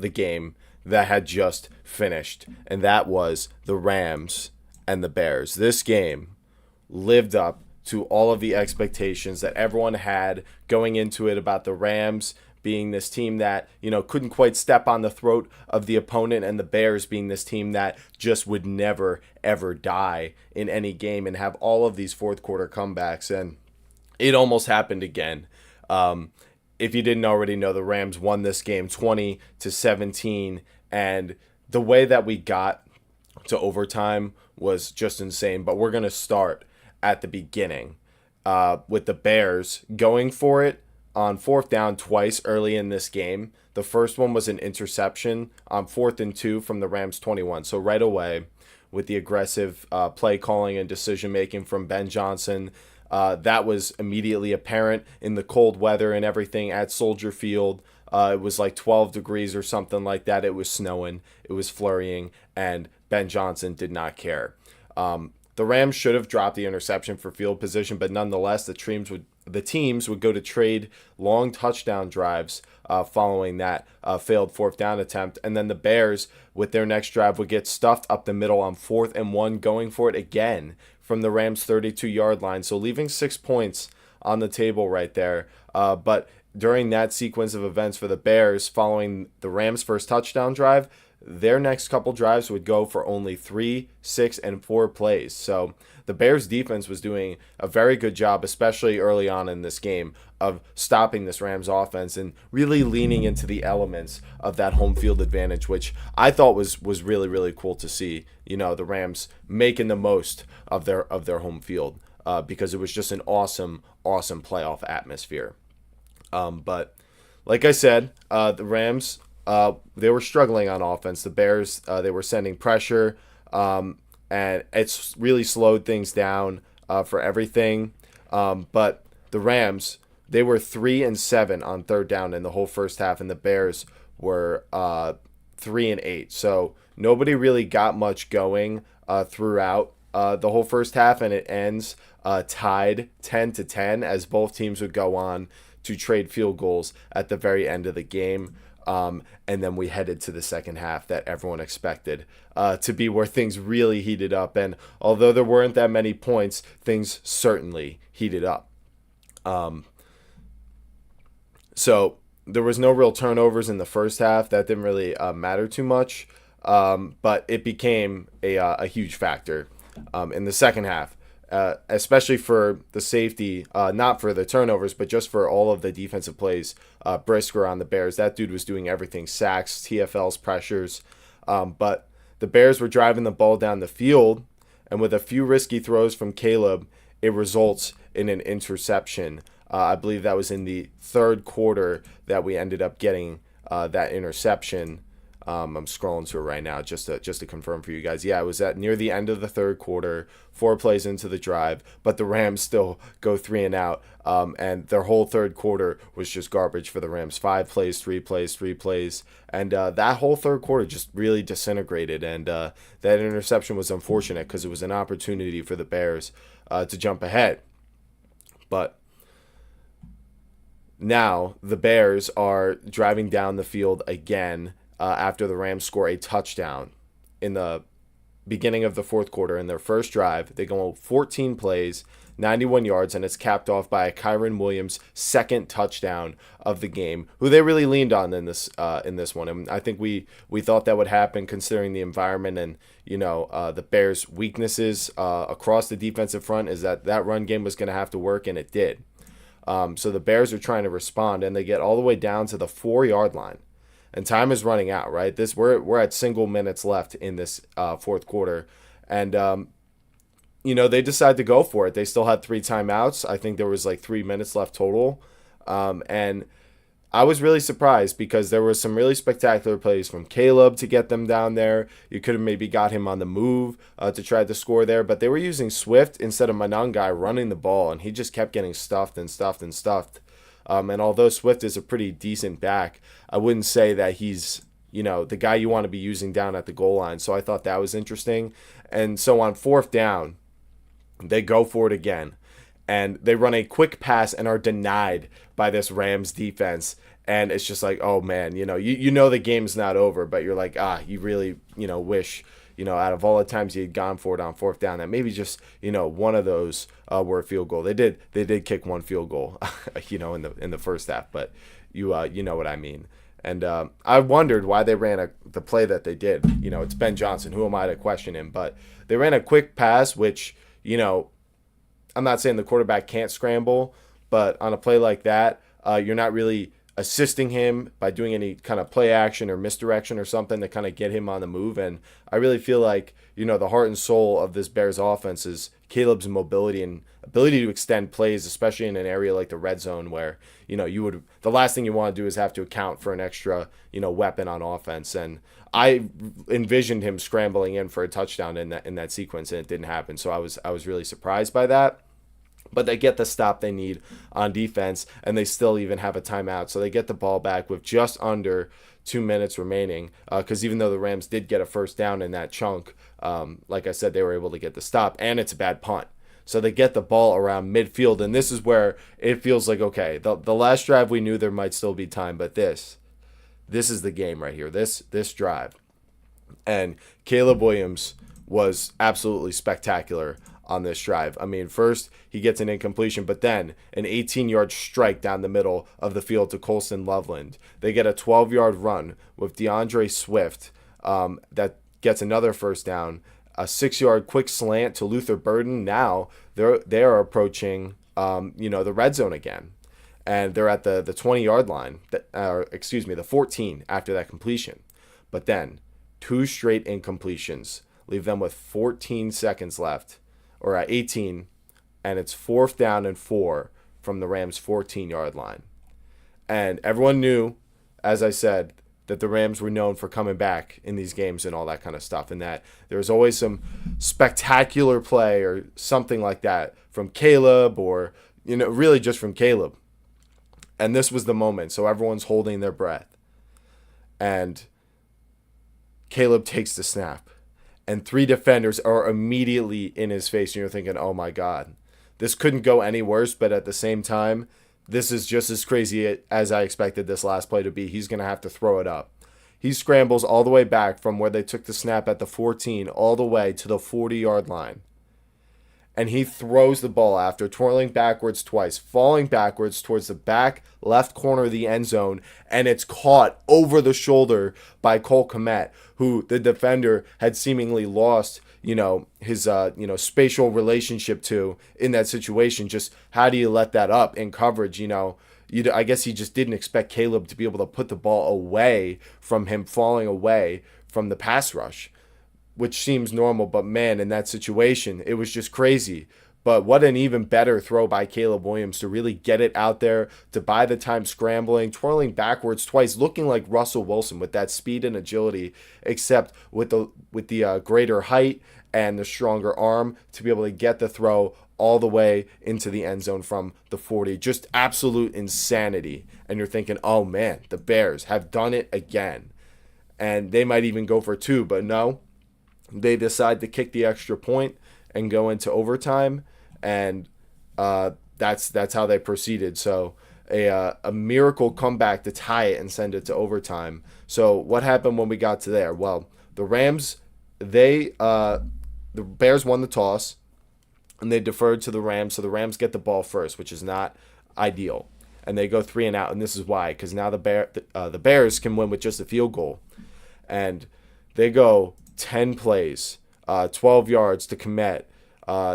the game that had just finished, and that was the Rams and the Bears. This game lived up to all of the expectations that everyone had going into it about the Rams being this team that, couldn't quite step on the throat of the opponent, and the Bears being this team that just would never, ever die in any game and have all of these fourth quarter comebacks. And it almost happened again. If you didn't already know, the Rams won this game 20-17, and the way that we got to overtime was just insane. But we're going to start at the beginning with the Bears going for it on fourth down twice early in this game. The first one was an interception on 4th and 2 from the Rams 21. So right away, with the aggressive play calling and decision making from Ben Johnson, that was immediately apparent in the cold weather and everything at Soldier Field. It was like 12 degrees or something like that. It was snowing, it was flurrying, and Ben Johnson did not care. The Rams should have dropped the interception for field position, but nonetheless, the teams would go to trade long touchdown drives following that failed fourth down attempt. And then the Bears, with their next drive, would get stuffed up the middle on 4th and 1, going for it again from the Rams' 32-yard line. So leaving 6 points on the table right there. But during that sequence of events for the Bears, following the Rams' first touchdown drive, their next couple drives would go for only 3, 6, and 4 plays. So the Bears defense was doing a very good job, especially early on in this game, of stopping this Rams offense and really leaning into the elements of that home field advantage, which I thought was really, really cool to see. The Rams making the most of their home field because it was just an awesome playoff atmosphere. But like I said, the Rams, they were struggling on offense. The Bears, they were sending pressure, and it's really slowed things down for everything. But the Rams, they were 3-7 on third down in the whole first half, and the Bears were 3-8. So nobody really got much going throughout the whole first half, and it ends tied 10-10 as both teams would go on to trade field goals at the very end of the game. And then we headed to the second half that everyone expected to be where things really heated up. And although there weren't that many points, things certainly heated up. So there was no real turnovers in the first half. That didn't really matter too much. But it became a huge factor in the second half. Especially for the safety, not for the turnovers, but just for all of the defensive plays. Brisker on the Bears, that dude was doing everything: sacks, TFLs, pressures. But the Bears were driving the ball down the field, and with a few risky throws from Caleb, it results in an interception. I believe that was in the third quarter that we ended up getting that interception. I'm scrolling to it right now just to confirm for you guys. Yeah, it was at near the end of the third quarter, 4 plays into the drive, but the Rams still go 3 and out. And their whole third quarter was just garbage for the Rams. 5 plays, 3 plays, 3 plays. And that whole third quarter just really disintegrated. And that interception was unfortunate because it was an opportunity for the Bears to jump ahead. But now the Bears are driving down the field again after the Rams score a touchdown in the beginning of the fourth quarter. In their first drive, they go 14 plays, 91 yards, and it's capped off by a Kyren Williams second touchdown of the game, who they really leaned on in this one. And I think we thought that would happen considering the environment and the Bears' weaknesses across the defensive front is that run game was going to have to work, and it did. So the Bears are trying to respond, and they get all the way down to the 4-yard line. And time is running out, right? We're at single minutes left in this fourth quarter. And, they decide to go for it. They still had 3 timeouts. I think there was like 3 minutes left total. And I was really surprised because there were some really spectacular plays from Caleb to get them down there. You could have maybe got him on the move to try to score there. But they were using Swift instead of Manangai running the ball. And he just kept getting stuffed and stuffed and stuffed. And although Swift is a pretty decent back, I wouldn't say that he's, the guy you want to be using down at the goal line. So I thought that was interesting. And so on fourth down, they go for it again. And they run a quick pass and are denied by this Rams defense. And it's just like, oh man, you know the game's not over, but you're like, you really, wish, out of all the times you had gone for it on fourth down, that maybe just, one of those were a field goal. They did kick one field goal, in the first half, but you know what I mean. And I wondered why they ran the play that they did. It's Ben Johnson. Who am I to question him? But they ran a quick pass, which, I'm not saying the quarterback can't scramble, but on a play like that, you're not really assisting him by doing any kind of play action or misdirection or something to kind of get him on the move. And I really feel like, the heart and soul of this Bears offense is Caleb's mobility and ability to extend plays, especially in an area like the red zone where, the last thing you want to do is have to account for an extra, weapon on offense. And I envisioned him scrambling in for a touchdown in that sequence, and it didn't happen. So I was really surprised by that. But they get the stop they need on defense, and they still even have a timeout. So they get the ball back with just under 2 minutes remaining, because even though the Rams did get a first down in that chunk, like I said, they were able to get the stop, and it's a bad punt. So they get the ball around midfield, and this is where it feels like, okay, the last drive we knew there might still be time, but this is the game right here, this drive. And Caleb Williams was absolutely spectacular on this drive. I mean, first he gets an incompletion, but then an 18-yard strike down the middle of the field to Colston Loveland. They get a 12-yard run with DeAndre Swift that gets another first down. A 6-yard quick slant to Luther Burden. Now they are approaching the red zone again, and they're at the 20-yard line. The 14 after that completion. But then 2 straight incompletions leave them with 14 seconds left. Or at 18, and it's 4th down and 4 from the Rams' 14-yard line. And everyone knew, as I said, that the Rams were known for coming back in these games and all that kind of stuff, and that there was always some spectacular play or something like that from Caleb, or really just from Caleb. And this was the moment, so everyone's holding their breath. And Caleb takes the snap. And 3 defenders are immediately in his face, and you're thinking, oh my God, this couldn't go any worse. But at the same time, this is just as crazy as I expected this last play to be. He's going to have to throw it up. He scrambles all the way back from where they took the snap at the 14 all the way to the 40-yard line. And he throws the ball after twirling backwards twice, falling backwards towards the back left corner of the end zone, and it's caught over the shoulder by Cole Kmet, who the defender had seemingly lost, his spatial relationship to in that situation. Just how do you let that up in coverage? I guess he just didn't expect Caleb to be able to put the ball away from him falling away from the pass rush, which seems normal, but man, in that situation, it was just crazy. But what an even better throw by Caleb Williams to really get it out there, to buy the time scrambling, twirling backwards twice, looking like Russell Wilson with that speed and agility, except with the greater height and the stronger arm to be able to get the throw all the way into the end zone from the 40. Just absolute insanity. And you're thinking, oh man, the Bears have done it again. And they might even go for 2, but no. They decide to kick the extra point and go into overtime, and that's how they proceeded. So a miracle comeback to tie it and send it to overtime. So what happened when we got to there? Well, the Rams, the Bears won the toss, and they deferred to the Rams. So the Rams get the ball first, which is not ideal, and they go 3 and out. And this is why, because now the Bears can win with just a field goal, and they go 10 plays, 12 yards to Kmet,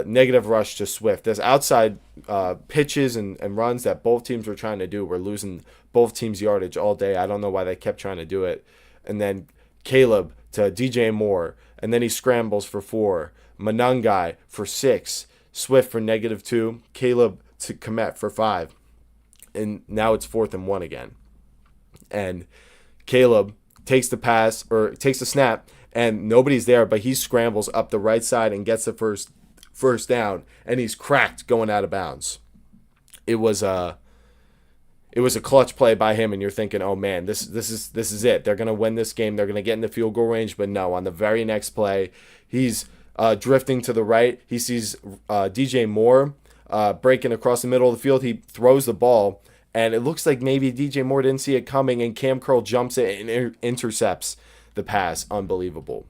negative rush to Swift. There's outside pitches and runs that both teams were trying to do. We're losing both teams' yardage all day. I don't know why they kept trying to do it. And then Caleb to DJ Moore, and then he scrambles for 4. Manungai for 6. Swift for -2. Caleb to Kmet for 5. And now it's 4th and 1 again. And Caleb takes the snap, and nobody's there, but he scrambles up the right side and gets the first down, and he's cracked going out of bounds. It was a clutch play by him, and you're thinking, oh man, this is it. They're gonna win this game. They're gonna get in the field goal range, but no. On the very next play, he's drifting to the right. He sees DJ Moore breaking across the middle of the field. He throws the ball, And it looks like maybe DJ Moore didn't see it coming, and Cam Curl jumps it and intercepts the pass. Unbelievable.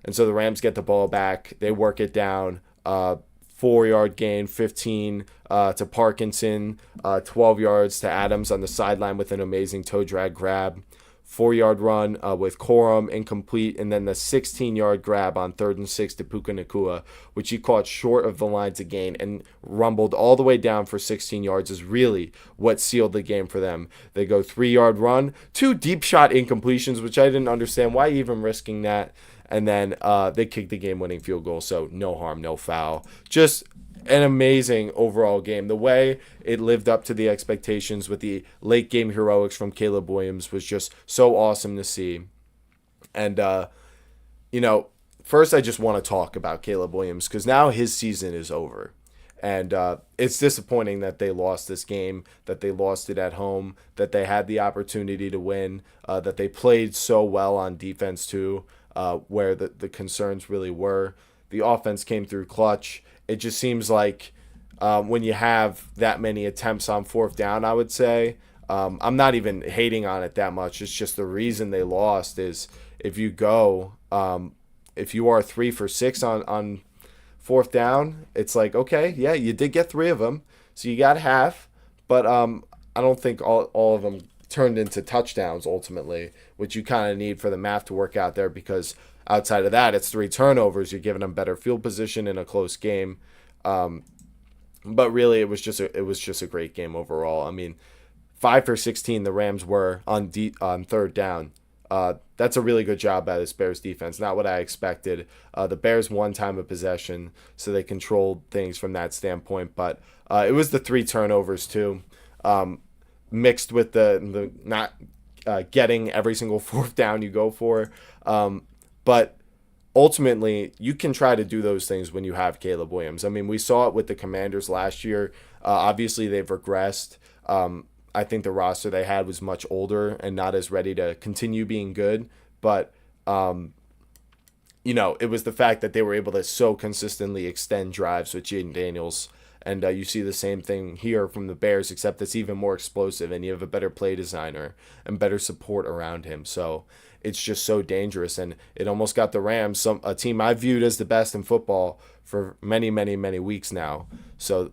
And so the Rams get the ball back. They work it down. 4-yard gain, 15 to Parkinson, 12 yards to Adams on the sideline with an amazing toe drag grab. 4-yard run with Corum incomplete, and then the 16-yard grab on 3rd and 6 to Puka Nakua, which he caught short of the line to gain and rumbled all the way down for 16 yards, is really what sealed the game for them. They go 3-yard run, 2 deep shot incompletions, which I didn't understand. Why even risking that? And then they kicked the game-winning field goal, so no harm, no foul. Just an amazing overall game. The way it lived up to the expectations with the late game heroics from Caleb Williams was just so awesome to see. And, first I just want to talk about Caleb Williams because now his season is over. And it's disappointing that they lost this game, that they lost it at home, that they had the opportunity to win, that they played so well on defense too, where the concerns really were. The offense came through clutch. It just seems like when you have that many attempts on 4th down, I would say, I'm not even hating on it that much. It's just the reason they lost is if you are 3 for 6 on 4th down, it's like, okay, yeah, you did get 3 of them, so you got half, but I don't think all of them turned into touchdowns ultimately, which you kind of need for the math to work out there because outside of that, it's 3 turnovers. You're giving them better field position in a close game. But really, it was just a great game overall. I mean, 5 for 16 the Rams were on 3rd down. That's a really good job by this Bears defense. Not what I expected. The Bears won time of possession, so they controlled things from that standpoint. But it was the 3 turnovers too, mixed with the not getting every single 4th down you go for. But ultimately, you can try to do those things when you have Caleb Williams. I mean, we saw it with the Commanders last year. Obviously, they've regressed. I think the roster they had was much older and not as ready to continue being good. But, it was the fact that they were able to so consistently extend drives with Jaden Daniels. And you see the same thing here from the Bears, except it's even more explosive, and you have a better play designer and better support around him. So it's just so dangerous, and it almost got the Rams, a team I viewed as the best in football for many, many, many weeks now. So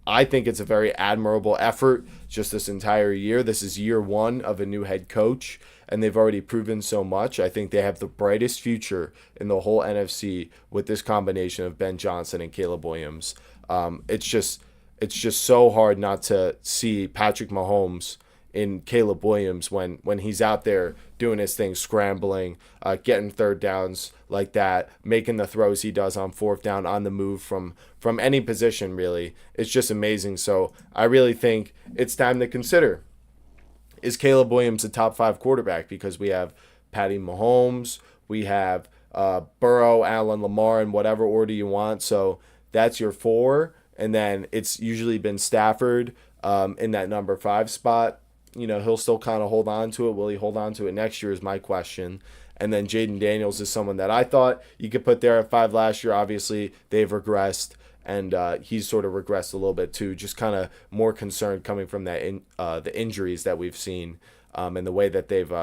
I think it's a very admirable effort just this entire year. This is year 1 of a new head coach, and they've already proven so much. I think they have the brightest future in the whole NFC with this combination of Ben Johnson and Caleb Williams. It's just so hard not to see Patrick Mahomes in Caleb Williams when he's out there doing his thing, scrambling, getting 3rd downs like that, making the throws he does on 4th down on the move from any position, really. It's just amazing. So I really think it's time to consider, is Caleb Williams a top 5 quarterback? Because we have Patty Mahomes, we have Burrow, Allen, Lamar, in whatever order you want. So that's your 4. And then it's usually been Stafford in that number 5 spot. He'll still kind of hold on to it. Will he hold on to it next year is my question. And then Jaden Daniels is someone that I thought you could put there at 5 last year. Obviously, they've regressed, and he's sort of regressed a little bit too. Just kind of more concerned coming from the injuries that we've seen and the way that they've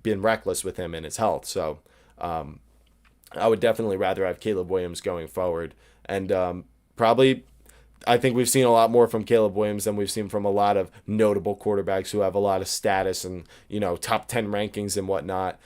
been reckless with him and his health. So I would definitely rather have Caleb Williams going forward. And probably I think we've seen a lot more from Caleb Williams than we've seen from a lot of notable quarterbacks who have a lot of status and, top 10 rankings and whatnot.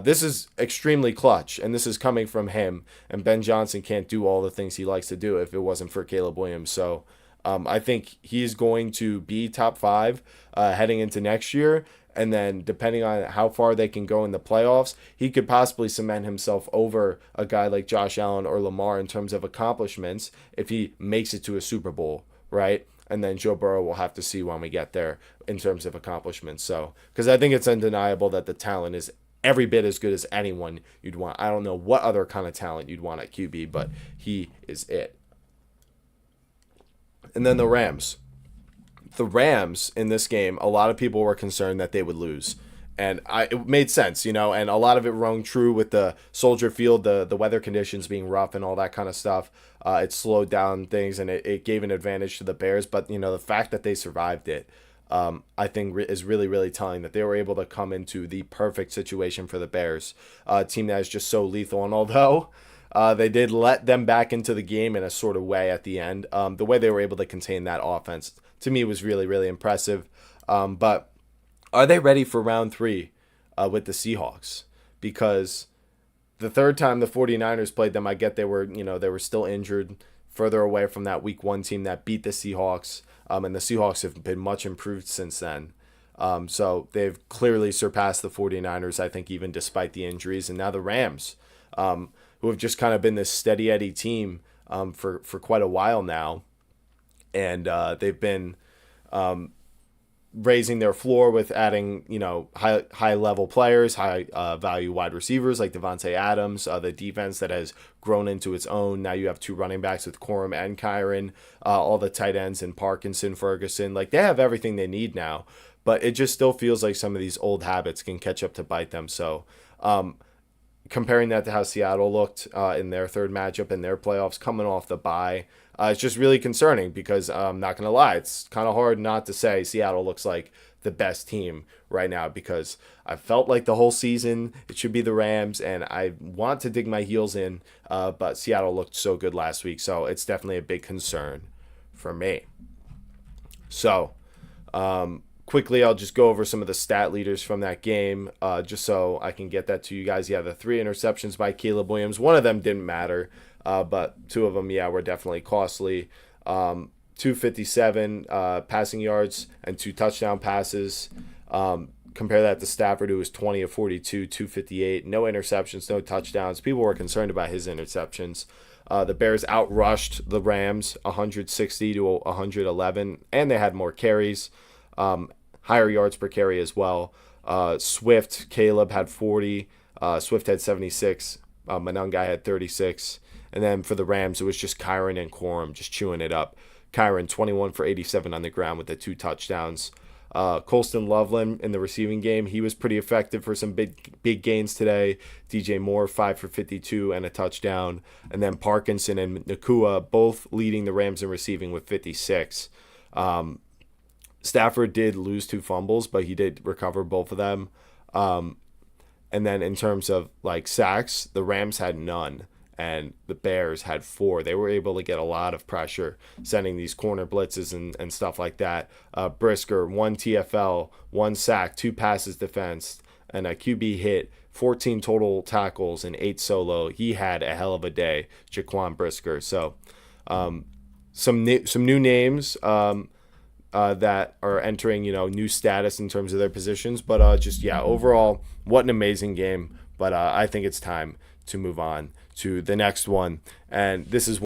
This is extremely clutch, and this is coming from him. And Ben Johnson can't do all the things he likes to do if it wasn't for Caleb Williams. So I think he's going to be top 5 heading into next year. And then depending on how far they can go in the playoffs, he could possibly cement himself over a guy like Josh Allen or Lamar in terms of accomplishments if he makes it to a Super Bowl, right? And then Joe Burrow will have to see when we get there in terms of accomplishments. So, because I think it's undeniable that the talent is every bit as good as anyone you'd want. I don't know what other kind of talent you'd want at QB, but he is it. And then the Rams. The Rams in this game, a lot of people were concerned that they would lose. And it made sense, and a lot of it rung true with the Soldier Field, the weather conditions being rough and all that kind of stuff. It slowed down things, and it gave an advantage to the Bears. But, the fact that they survived it, I think is really, really telling that they were able to come into the perfect situation for the Bears, a team that is just so lethal. And although they did let them back into the game in a sort of way at the end, the way they were able to contain that offense, to me, was really, really impressive. But are they ready for round 3 with the Seahawks? Because the third time the 49ers played them, I get they were still injured, further away from that week 1 team that beat the Seahawks. And the Seahawks have been much improved since then. So they've clearly surpassed the 49ers, I think, even despite the injuries. And now the Rams, who have just kind of been this steady Eddie team for quite a while now. And they've been raising their floor with adding, high level players, high value wide receivers like Devontae Adams, the defense that has grown into its own. Now you have 2 running backs with Corum and Kyren, all the tight ends and Parkinson, Ferguson. Like, they have everything they need now, but it just still feels like some of these old habits can catch up to bite them. So, comparing that to how Seattle looked in their third matchup in their playoffs coming off the bye, it's just really concerning because I'm not going to lie, it's kind of hard not to say Seattle looks like the best team right now because I felt like the whole season it should be the Rams, and I want to dig my heels in, but Seattle looked so good last week, so it's definitely a big concern for me. So, quickly, I'll just go over some of the stat leaders from that game, just so I can get that to you guys. Yeah, the 3 interceptions by Caleb Williams. One of them didn't matter, but 2 of them, were definitely costly. 257 passing yards and 2 touchdown passes. Compare that to Stafford, who was 20 of 42, 258. No interceptions, no touchdowns. People were concerned about his interceptions. The Bears outrushed the Rams 160 to 111, and they had more carries. Higher yards per carry as well. Caleb had 40. Swift had 76. Monangai had 36. And then for the Rams, it was just Kyren and Corum just chewing it up. Kyren, 21 for 87 on the ground with the 2 touchdowns. Colston Loveland in the receiving game, he was pretty effective for some big gains today. DJ Moore, 5 for 52 and a touchdown. And then Parkinson and Nakua both leading the Rams in receiving with 56. Stafford did lose 2 fumbles, but he did recover both of them. And then in terms of sacks, the Rams had none and the Bears had 4. They were able to get a lot of pressure, sending these corner blitzes and stuff like that. Brisker, 1 TFL, 1 sack, 2 passes defensed, and a QB hit, 14 total tackles, and 8 solo. He had a hell of a day, Jaquan Brisker. So some new names that are entering, new status in terms of their positions. But overall, what an amazing game. But I think it's time to move on to the next one. And this is